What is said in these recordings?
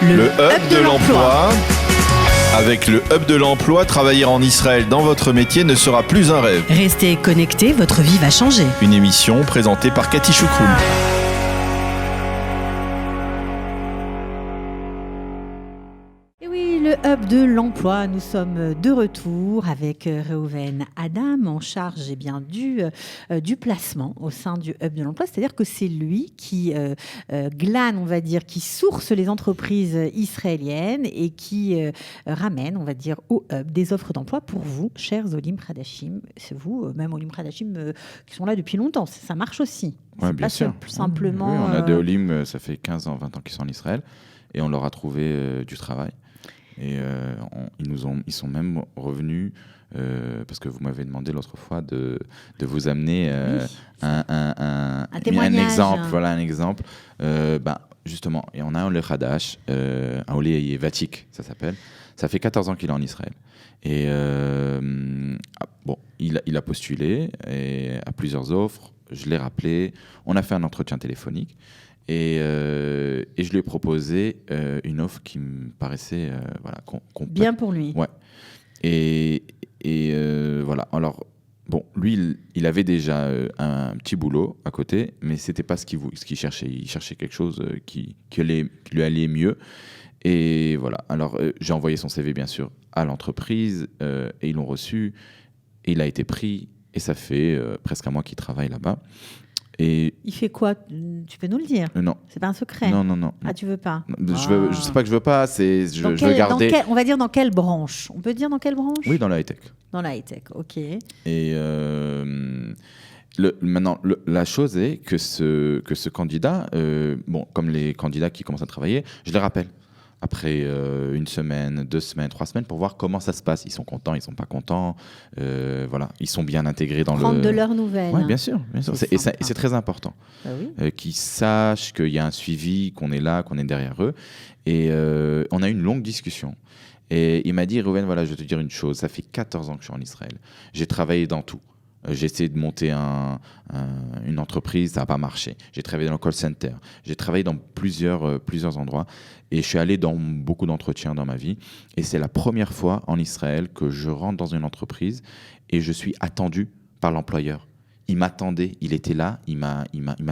Le Hub de l'emploi. Avec le Hub de l'emploi, travailler en Israël dans votre métier ne sera plus un rêve. Restez connectés, votre vie va changer. Une émission présentée par Cathy Choukroun. Le Hub de l'emploi, nous sommes de retour avec Reuven Adam en charge du placement au sein du Hub de l'emploi. C'est-à-dire que c'est lui qui glane, on va dire, qui source les entreprises israéliennes et qui ramène, on va dire, au Hub des offres d'emploi pour vous, chers Olim Khadashim. C'est vous, même Olim Khadashim, qui sont là depuis longtemps. Ça marche aussi. Ouais, bien sûr. Plus simplement. Oui, on a des Olim, ça fait 15 ans, 20 ans qu'ils sont en Israël et on leur a trouvé du travail. Et ils sont même revenus, parce que vous m'avez demandé l'autre fois de vous amener un exemple. Voilà un exemple. Justement, et on a un Olé Khadash, un Olé Vatik, ça s'appelle. Ça fait 14 ans qu'il est en Israël. Et il a postulé à plusieurs offres. Je l'ai rappelé. On a fait un entretien téléphonique. Et je lui ai proposé une offre qui me paraissait bien pour lui. Ouais. Et voilà. Alors, bon, lui, il avait déjà un petit boulot à côté, mais c'était pas ce qu'il cherchait. Il cherchait quelque chose qui lui allait mieux. Et voilà. Alors, j'ai envoyé son CV, bien sûr, à l'entreprise, et ils l'ont reçu. Et il a été pris. Et ça fait presque un mois qu'il travaille là-bas. Et il fait quoi? Tu peux nous le dire? Non. C'est pas un secret? Non. Ah, tu veux pas? Je sais pas que je veux pas, je veux garder... on va dire dans quelle branche? On peut dire dans quelle branche? Oui, dans la high-tech. Dans la high-tech, ok. Et maintenant, la chose est que ce candidat, comme les candidats qui commencent à travailler, je les rappelle. Après une semaine, 2 semaines, 3 semaines, pour voir comment ça se passe. Ils sont contents, ils sont pas contents. Voilà, ils sont bien intégrés dans prendre de leurs nouvelles. Oui, bien sûr. Et c'est très important. Ah oui. Qu'ils sachent qu'il y a un suivi, qu'on est là, qu'on est derrière eux. Et on a eu une longue discussion. Et il m'a dit, Reuven, voilà, je vais te dire une chose. Ça fait 14 ans que je suis en Israël. J'ai travaillé dans tout. J'ai essayé de monter une entreprise, ça n'a pas marché. J'ai travaillé dans le call center. J'ai travaillé dans plusieurs endroits. Et je suis allé dans beaucoup d'entretiens dans ma vie. Et c'est la première fois en Israël que je rentre dans une entreprise et je suis attendu par l'employeur. Il m'attendait, il était là, il m'a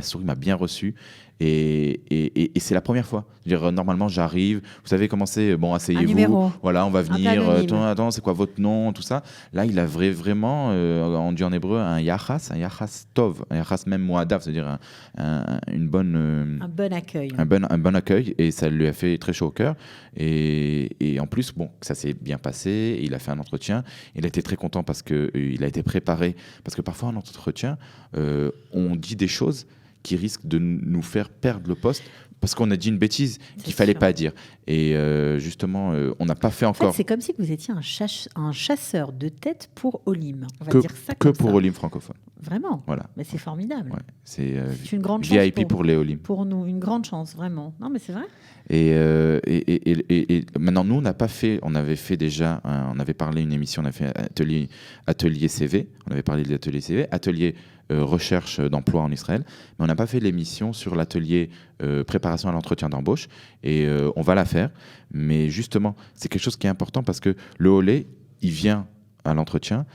souri, il m'a bien reçu. Et c'est la première fois. C'est-à-dire, normalement, j'arrive, vous savez comment c'est, bon, asseyez-vous, voilà, on va venir, attends, c'est quoi votre nom, tout ça. Là, il a vraiment, on dit en hébreu, un yachas tov, un yachas même moadav, c'est-à-dire un bon accueil. Un bon accueil, et ça lui a fait très chaud au cœur. Et en plus, bon, ça s'est bien passé, il a fait un entretien, il a été très content parce qu'il a été préparé, parce que parfois, en entretien, on dit des choses qui risque de nous faire perdre le poste parce qu'on a dit une bêtise qu'il ne fallait pas dire. Et justement, on n'a pas fait encore... En fait, c'est comme si vous étiez un chasseur de tête pour Olim. On va dire ça que comme pour ça. Olim francophone. Vraiment. Voilà. Mais c'est formidable. Ouais. C'est une grande chance VIP pour les Olim. Pour nous, une grande chance, vraiment. Non, mais c'est vrai. Et maintenant, nous, on avait fait déjà, on avait parlé une émission, on a fait atelier CV, on avait parlé de l'atelier CV, atelier recherche d'emploi en Israël, mais on n'a pas fait l'émission sur l'atelier préparation à l'entretien d'embauche, et on va la faire, mais justement, c'est quelque chose qui est important parce que le Olé, il vient à l'entretien,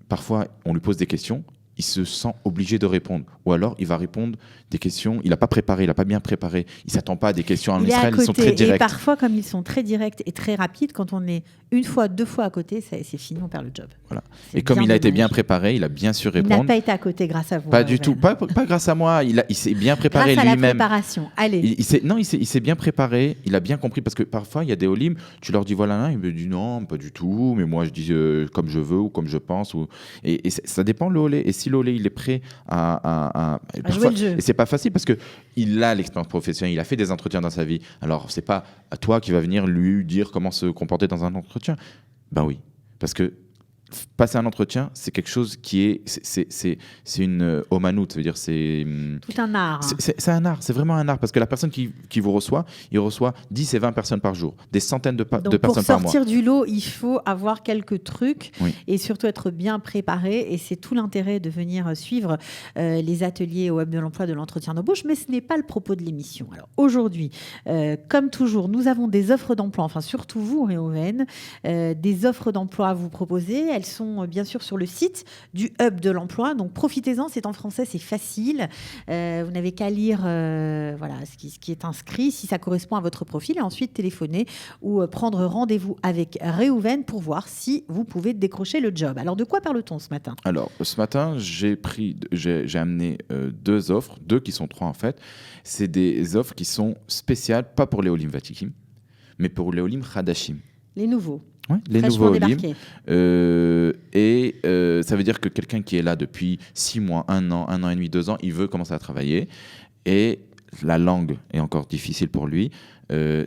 parfois on lui pose des questions, il se sent obligé de répondre. Ou alors, il va répondre des questions, il n'a pas préparé, il n'a pas bien préparé, il ne s'attend pas à des questions en Israël, ils sont très directs. Et parfois, comme ils sont très directs et très rapides, quand on est une fois, 2 fois à côté, c'est fini, on perd le job. Voilà. Et comme il a été bien préparé, il a bien su répondre. Il n'a pas été à côté grâce à vous. Pas du tout, pas grâce à moi, il s'est bien préparé grâce lui-même. À la préparation, allez. Il s'est bien préparé, il a bien compris, parce que parfois, il y a des Olim, tu leur dis voilà, il me dit non, pas du tout, mais moi je dis comme je veux ou comme je pense. Et ça dépend le Olé. Et si le Olé, il est prêt à jouer le jeu. Et c'est pas facile parce qu'il a l'expérience professionnelle, il a fait des entretiens dans sa vie. Alors, c'est pas à toi qui va venir lui dire comment se comporter dans un entretien. Ben oui, parce que passer un entretien, c'est quelque chose qui est... C'est une omanout, ça veut dire Tout un art. c'est un art, c'est vraiment un art, parce que la personne qui vous reçoit, il reçoit 10 et 20 personnes par jour, des centaines de Donc, personnes par mois. pour sortir du lot, il faut avoir quelques trucs Oui. et surtout être bien préparé. Et c'est tout l'intérêt de venir suivre les ateliers au Hub de l'emploi de l'entretien d'embauche. Mais ce n'est pas le propos de l'émission. Alors aujourd'hui, comme toujours, nous avons des offres d'emploi, enfin surtout vous, Réoven, des offres d'emploi à vous proposer. Elles sont bien sûr sur le site du Hub de l'emploi. Donc profitez-en, c'est en français, c'est facile. Vous n'avez qu'à lire voilà, ce qui est inscrit, si ça correspond à votre profil, et ensuite téléphoner ou prendre rendez-vous avec Réhouven pour voir si vous pouvez décrocher le job. Alors de quoi parle-t-on ce matin ? Alors, ce matin, j'ai amené deux offres, deux qui sont trois en fait. C'est des offres qui sont spéciales, pas pour les Olim Vatikim, mais pour les Olim Hadashim. Les nouveaux. Ouais, les Fraîchement nouveaux Olim. débarqués. Ça veut dire que quelqu'un qui est là depuis 6 mois, 1 an et demi, 2 ans, il veut commencer à travailler. Et la langue est encore difficile pour lui.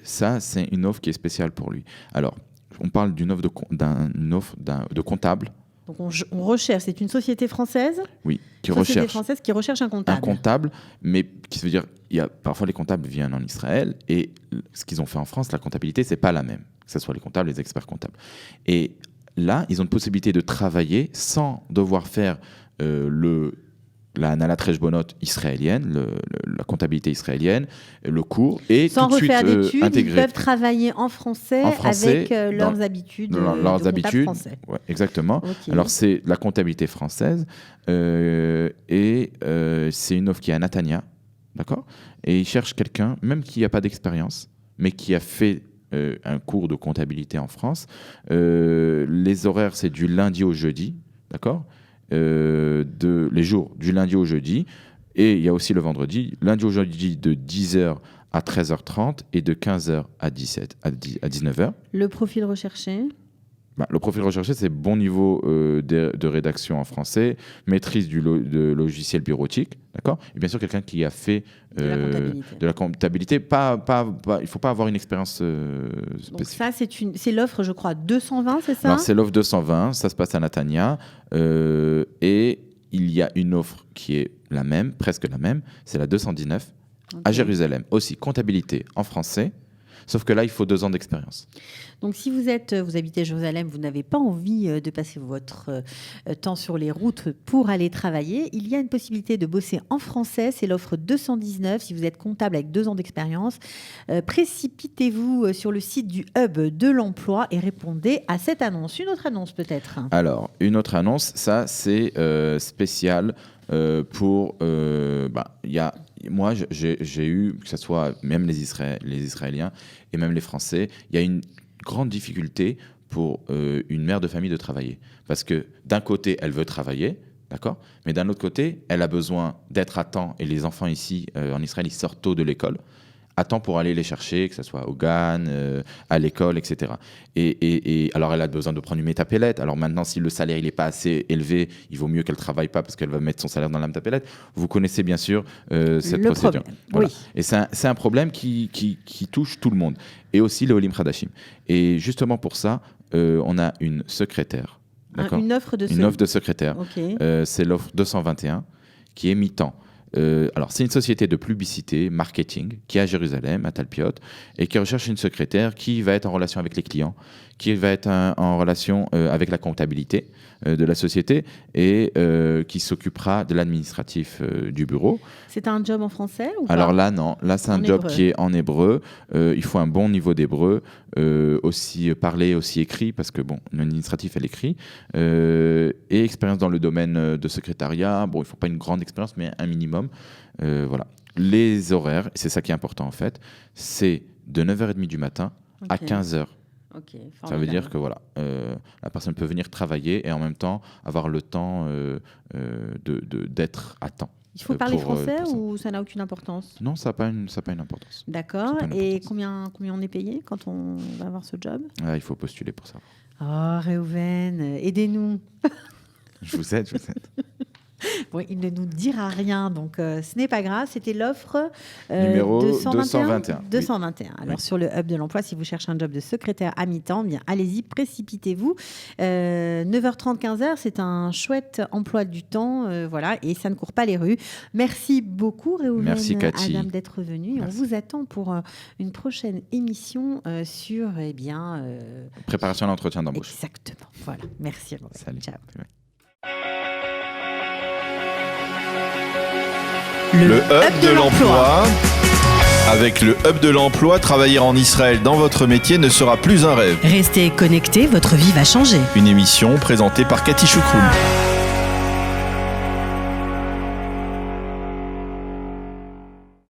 Ça, c'est une offre qui est spéciale pour lui. Alors, on parle d'une offre de comptable. Donc on recherche, c'est une société française, Oui, qui société recherche française qui recherche un comptable. un comptable, mais qui veut dire, parfois les comptables viennent en Israël et ce qu'ils ont fait en France, la comptabilité, c'est pas la même, que ce soit les comptables, les experts comptables. Et là, ils ont une possibilité de travailler sans devoir faire la Nalat Rejbonot israélienne, la comptabilité israélienne, le cours, et Sans tout de suite refaire d'études, intégrer. ils peuvent travailler en français avec leurs habitudes. Leurs de habitudes, comptable français. ouais, exactement. Ok. Alors, c'est la comptabilité française et c'est une offre qui est à Natania, d'accord ? Et ils cherchent quelqu'un, même qui n'a pas d'expérience, mais qui a fait un cours de comptabilité en France. Les horaires, c'est du lundi au jeudi, d'accord ? Les jours du lundi au jeudi. Et il y a aussi le vendredi. Lundi au jeudi de 10h à 13h30 et de 15h à 19h. Le profil recherché. Le profil recherché, c'est bon niveau de rédaction en français, maîtrise de logiciel bureautique, d'accord ? Et bien sûr, quelqu'un qui a fait de la comptabilité. Il ne faut pas avoir une expérience spécifique. Donc ça, c'est l'offre, je crois, 220, c'est ça ? Alors, c'est l'offre 220, ça se passe à Natania. Et il y a une offre qui est la même, presque la même, c'est la 219, à Jérusalem. Aussi, comptabilité en français. Sauf que là, il faut 2 ans d'expérience. Donc, si vous habitez Jérusalem, vous n'avez pas envie de passer votre temps sur les routes pour aller travailler, il y a une possibilité de bosser en français. C'est l'offre 219. Si vous êtes comptable avec 2 ans d'expérience, précipitez-vous sur le site du Hub de l'emploi et répondez à cette annonce. Une autre annonce peut-être. Alors, une autre annonce, ça, c'est spécial pour... Moi, j'ai eu, que ce soit même les Israéliens et même les Français, il y a une grande difficulté pour une mère de famille de travailler. Parce que d'un côté, elle veut travailler, d'accord ? Mais d'un autre côté, elle a besoin d'être à temps. Et les enfants ici, en Israël, ils sortent tôt de l'école. À temps pour aller les chercher, que ce soit au GAN, à l'école, etc. Et alors, elle a besoin de prendre une métapélette. Alors maintenant, si le salaire il n'est pas assez élevé, il vaut mieux qu'elle ne travaille pas parce qu'elle va mettre son salaire dans la métapélette. Vous connaissez bien sûr cette procédure. Voilà. Oui. Et c'est un problème qui touche tout le monde. Et aussi les Olim Hadashim. Et justement pour ça, on a une secrétaire. D'accord ? Une offre de secrétaire. Okay. C'est l'offre 221 qui est mi-temps. Alors, c'est une société de publicité, marketing, qui est à Jérusalem, à Talpiot, et qui recherche une secrétaire qui va être en relation avec les clients, qui va être en relation avec la comptabilité de la société et qui s'occupera de l'administratif du bureau. C'est un job en français ou pas ? Alors là, non. Là, c'est un job qui est en hébreu. Il faut un bon niveau d'hébreu, aussi parlé, aussi écrit, parce que, l'administratif, elle écrit. Et expérience dans le domaine de secrétariat. Bon, il ne faut pas une grande expérience, mais un minimum. Voilà. Les horaires, c'est ça qui est important, en fait, c'est de 9h30 du matin à 15h. Ça veut dire que la personne peut venir travailler et en même temps avoir le temps d'être à temps. Il faut parler français ou ça n'a aucune importance ? Non, ça n'a pas une importance. D'accord. Et combien on est payé quand on va avoir ce job ? Il faut postuler pour ça. Oh, Réhouven, aidez-nous. Je vous aide. Bon, il ne nous dira rien, donc ce n'est pas grave. C'était l'offre Numéro 221. 221. 221. Alors, sur le Hub de l'emploi, si vous cherchez un job de secrétaire à mi-temps, bien, allez-y, précipitez-vous. 9h30, 15h, c'est un chouette emploi du temps, voilà, et ça ne court pas les rues. Merci beaucoup, Réhouven. Merci, Cathy. Adam, d'être venu. Merci. On vous attend pour une prochaine émission sur, Préparation à l'entretien d'embauche. exactement. Voilà. Merci, Réhouven. Salut. Ciao. Le Hub de l'emploi. Avec le Hub de l'emploi, travailler en Israël dans votre métier ne sera plus un rêve. Restez connectés, votre vie va changer. Une émission présentée par Cathy Choukroun.